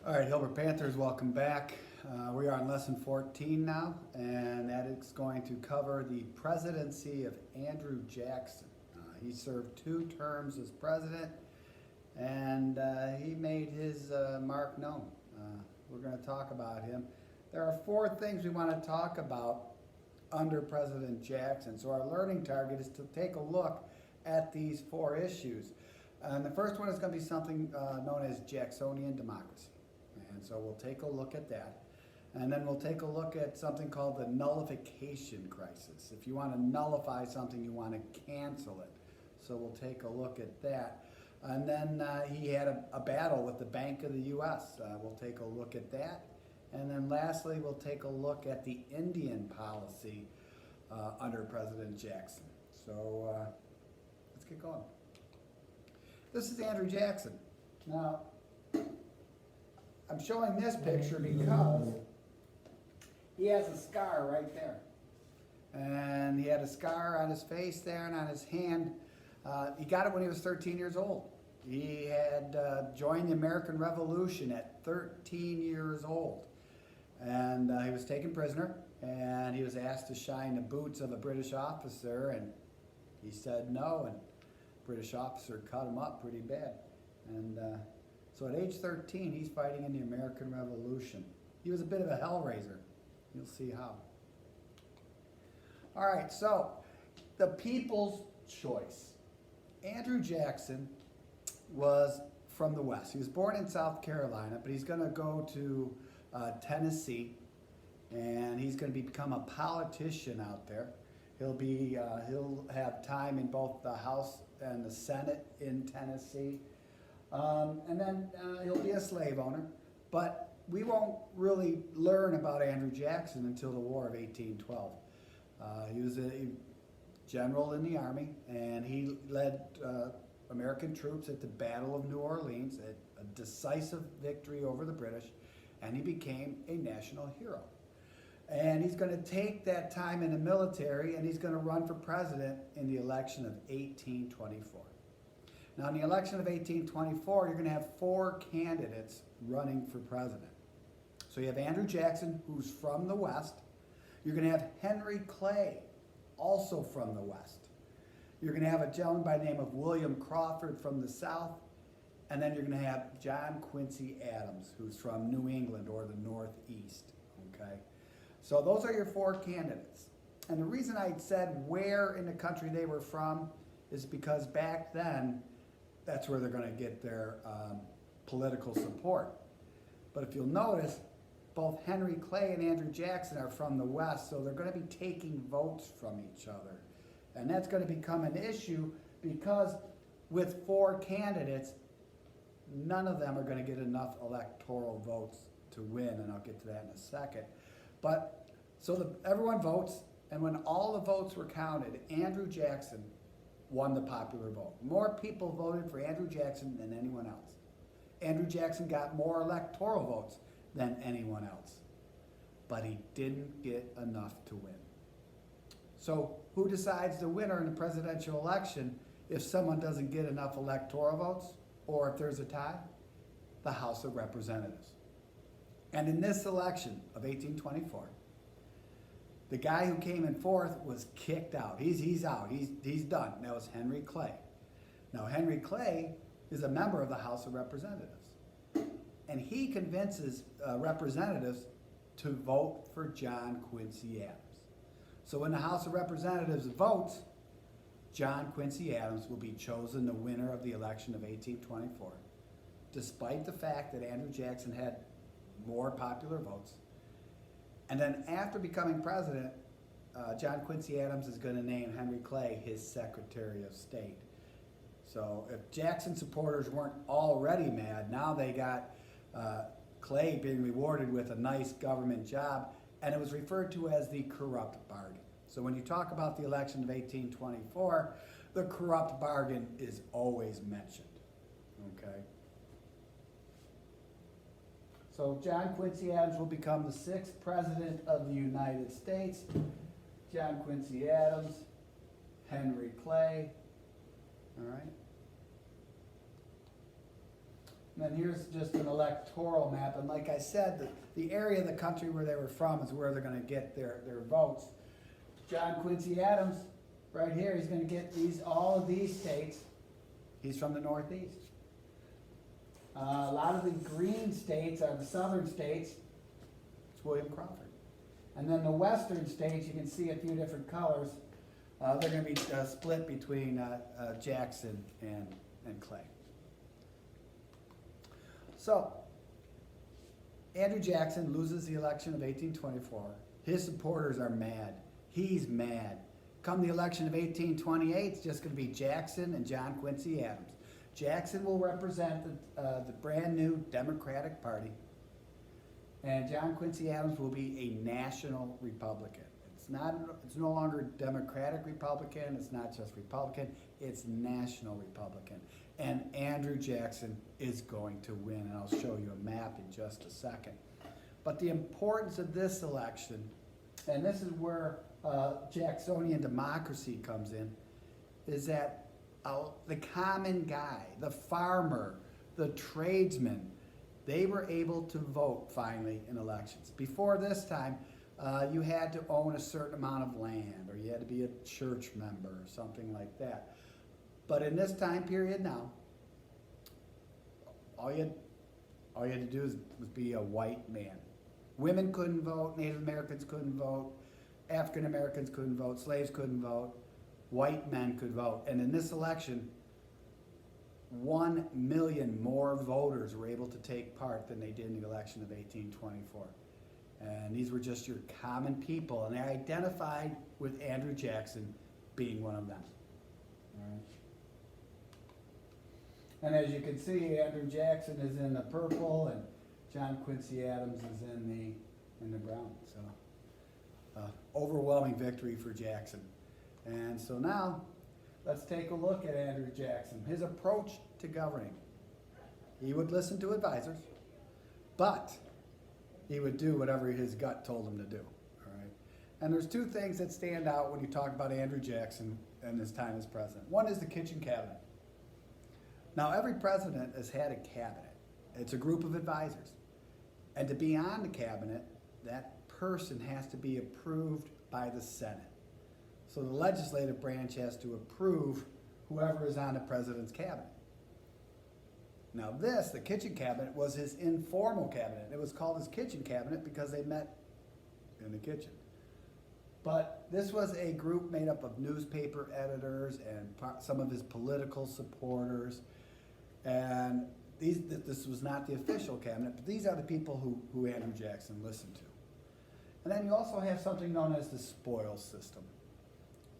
All right, Hilbert Panthers, welcome back. We are on lesson 14 now, and that is going to cover the presidency of Andrew Jackson. He served 2 terms as president, and he made his mark known. We're going to talk about him. There are 4 things we want to talk about under President Jackson. So our learning target is to take a look at these 4 issues. And the first one is going to be something known as Jacksonian democracy. And so we'll take a look at that. And then we'll take a look at something called the nullification crisis. If you want to nullify something, you want to cancel it. So we'll take a look at that. And then he had a battle with the Bank of the U.S. We'll take a look at that. And then lastly, we'll take a look at the Indian policy under President Jackson. So let's get going. This is Andrew Jackson. Now, I'm showing this picture because he has a scar right there. And he had a scar on his face there and on his hand. He got it when he was 13 years old. He had joined the American Revolution at 13 years old. And he was taken prisoner, and he was asked to shine the boots of a British officer, and he said no, and the British officer cut him up pretty bad. And so at age 13, he's fighting in the American Revolution. He was a bit of a hellraiser. You'll see how. All right, so the people's choice. Andrew Jackson was from the West. He was born in South Carolina, but he's going to go to Tennessee, and he's going to become a politician out there. He'll have time in both the House and the Senate in Tennessee. And then he'll be a slave owner, but we won't really learn about Andrew Jackson until the War of 1812. He was a general in the Army, and he led American troops at the Battle of New Orleans, at a decisive victory over the British, and he became a national hero. And he's going to take that time in the military, and he's going to run for president in the election of 1824. Now, in the election of 1824, you're going to have 4 candidates running for president. So you have Andrew Jackson, who's from the West. You're going to have Henry Clay, also from the West. You're going to have a gentleman by the name of William Crawford from the South. And then you're going to have John Quincy Adams, who's from New England or the Northeast. Okay? So those are your 4 candidates. And the reason I said where in the country they were from is because back then, that's where they're going to get their political support. But if you'll notice, both Henry Clay and Andrew Jackson are from the West, so they're going to be taking votes from each other. And that's going to become an issue because with 4 candidates, none of them are going to get enough electoral votes to win, and I'll get to that in a second. But so everyone votes, and when all the votes were counted, Andrew Jackson won the popular vote. More people voted for Andrew Jackson than anyone else. Andrew Jackson got more electoral votes than anyone else, but he didn't get enough to win. So who decides the winner in the presidential election if someone doesn't get enough electoral votes, or if there's a tie? The House of Representatives. And in this election of 1824, the guy who came in 4th was kicked out. He's out. He's done. That was Henry Clay. Now, Henry Clay is a member of the House of Representatives. And he convinces representatives to vote for John Quincy Adams. So when the House of Representatives votes, John Quincy Adams will be chosen the winner of the election of 1824, despite the fact that Andrew Jackson had more popular votes. And then after becoming president, John Quincy Adams is going to name Henry Clay his Secretary of State. So if Jackson supporters weren't already mad, now they got Clay being rewarded with a nice government job, and it was referred to as the corrupt bargain. So when you talk about the election of 1824, the corrupt bargain is always mentioned. Okay? So John Quincy Adams will become the 6th president of the United States. John Quincy Adams, Henry Clay, all right? And then here's just an electoral map, and like I said, the area of the country where they were from is where they're gonna get their votes. John Quincy Adams, right here, he's gonna get all of these states. He's from the Northeast. A lot of the green states are the southern states. It's William Crawford. And then the western states, you can see a few different colors. They're going to be split between Jackson and Clay. So, Andrew Jackson loses the election of 1824. His supporters are mad. He's mad. Come the election of 1828, it's just going to be Jackson and John Quincy Adams. Jackson will represent the brand new Democratic Party, and John Quincy Adams will be a national Republican. It's no longer Democratic Republican, it's not just Republican, it's national Republican. And Andrew Jackson is going to win, and I'll show you a map in just a second. But the importance of this election, and this is where Jacksonian democracy comes in, is that the common guy, the farmer, the tradesman, they were able to vote finally in elections. Before this time, you had to own a certain amount of land, or you had to be a church member, or something like that. But in this time period now, all you had to do was be a white man. Women couldn't vote, Native Americans couldn't vote, African Americans couldn't vote, slaves couldn't vote, white men could vote. And in this election, 1 million more voters were able to take part than they did in the election of 1824. And these were just your common people, and they identified with Andrew Jackson being one of them. All right. And as you can see, Andrew Jackson is in the purple, and John Quincy Adams is in the brown. So, overwhelming victory for Jackson. And so now, let's take a look at Andrew Jackson. His approach to governing. He would listen to advisors, but he would do whatever his gut told him to do. All right. And there's two things that stand out when you talk about Andrew Jackson and his time as president. One is the kitchen cabinet. Now, every president has had a cabinet. It's a group of advisors. And to be on the cabinet, that person has to be approved by the Senate. So the legislative branch has to approve whoever is on the president's cabinet. Now this, the kitchen cabinet, was his informal cabinet. It was called his kitchen cabinet because they met in the kitchen. But this was a group made up of newspaper editors and some of his political supporters. And this was not the official cabinet, but these are the people who Andrew Jackson listened to. And then you also have something known as the spoils system.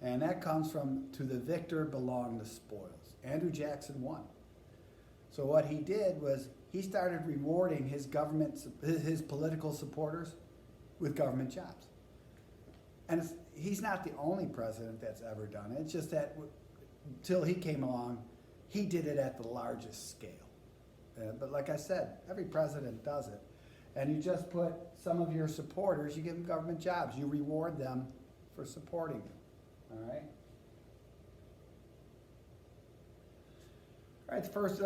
And that comes from, to the victor belong the spoils. Andrew Jackson won. So what he did was he started rewarding his political supporters with government jobs. And he's not the only president that's ever done it. It's just that until he came along, he did it at the largest scale. But like I said, every president does it. And you just put some of your supporters, you give them government jobs. You reward them for supporting you. All right? All right, the first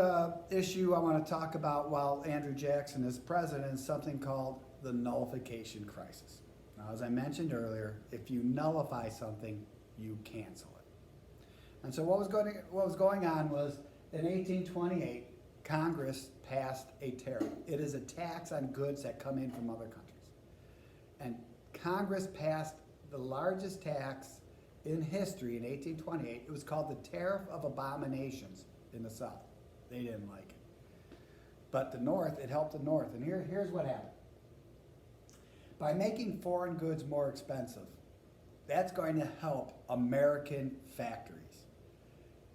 issue I want to talk about while Andrew Jackson is president is something called the nullification crisis. Now, as I mentioned earlier, if you nullify something, you cancel it. And so what was going on was in 1828, Congress passed a tariff. It is a tax on goods that come in from other countries. And Congress passed the largest tax in history in 1828. It was called the Tariff of Abominations in the South. They didn't like it. But the North, it helped the North. And here's what happened. By making foreign goods more expensive, that's going to help American factories.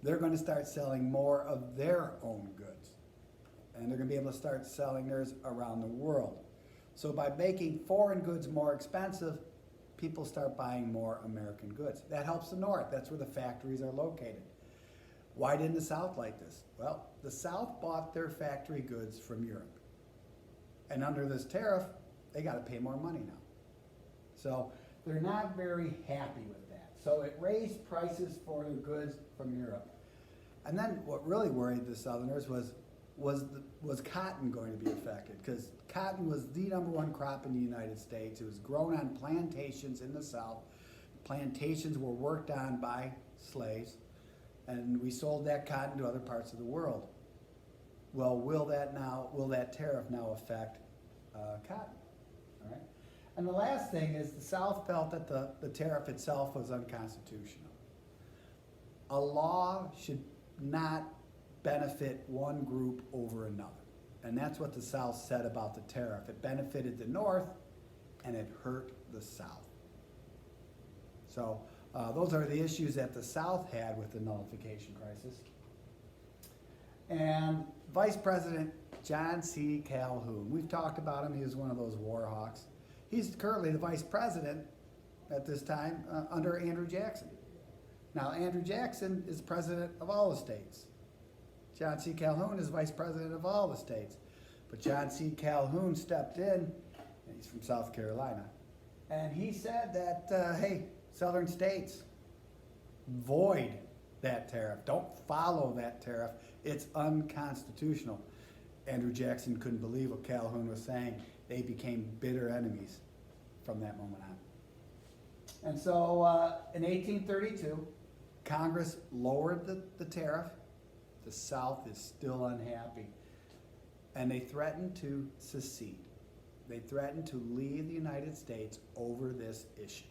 They're going to start selling more of their own goods. And they're going to be able to start selling theirs around the world. So by making foreign goods more expensive, people start buying more American goods. That helps the North. That's where the factories are located. Why didn't the South like this? Well, the South bought their factory goods from Europe. And under this tariff, they got to pay more money now. So they're not very happy with that. So it raised prices for the goods from Europe. And then what really worried the Southerners was was cotton going to be affected? Because cotton was the #1 crop in the United States. It was grown on plantations in the South. Plantations were worked on by slaves, and we sold that cotton to other parts of the world. Well, will that tariff now affect cotton? All right. And the last thing is the South felt that the tariff itself was unconstitutional. A law should not benefit one group over another. And that's what the South said about the tariff. It benefited the North and it hurt the South. So those are the issues that the South had with the nullification crisis. And Vice President John C. Calhoun, we've talked about him. He was one of those war hawks. He's currently the vice president at this time under Andrew Jackson. Now, Andrew Jackson is president of all the states. John C. Calhoun is vice president of all the states. But John C. Calhoun stepped in, and he's from South Carolina, and he said that, hey, southern states, void that tariff. Don't follow that tariff. It's unconstitutional. Andrew Jackson couldn't believe what Calhoun was saying. They became bitter enemies from that moment on. And so in 1832, Congress lowered the tariff. The South is still unhappy. And they threatened to secede. They threatened to leave the United States over this issue.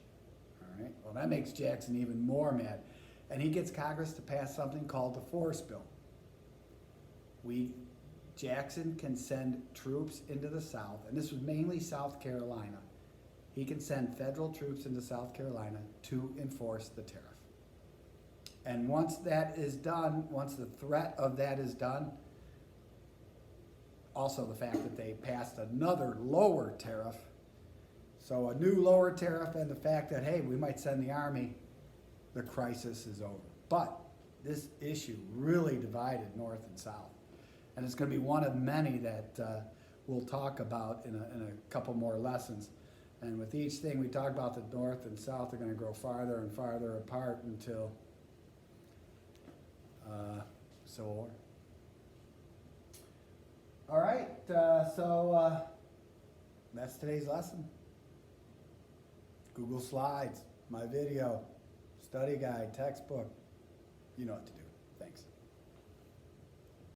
All right? Well, that makes Jackson even more mad. And he gets Congress to pass something called the Force Bill. Jackson can send troops into the South, and this was mainly South Carolina. He can send federal troops into South Carolina to enforce the tariff. And once that is done, once the threat of that is done, also the fact that they passed another lower tariff, so a new lower tariff, and the fact that, hey, we might send the army, the crisis is over. But this issue really divided North and South. And it's going to be one of many that we'll talk about in a couple more lessons. And with each thing we talk about, the North and South are going to grow farther and farther apart until Civil War. All right, so that's today's lesson. Google Slides, my video, study guide, textbook. You know what to do. Thanks.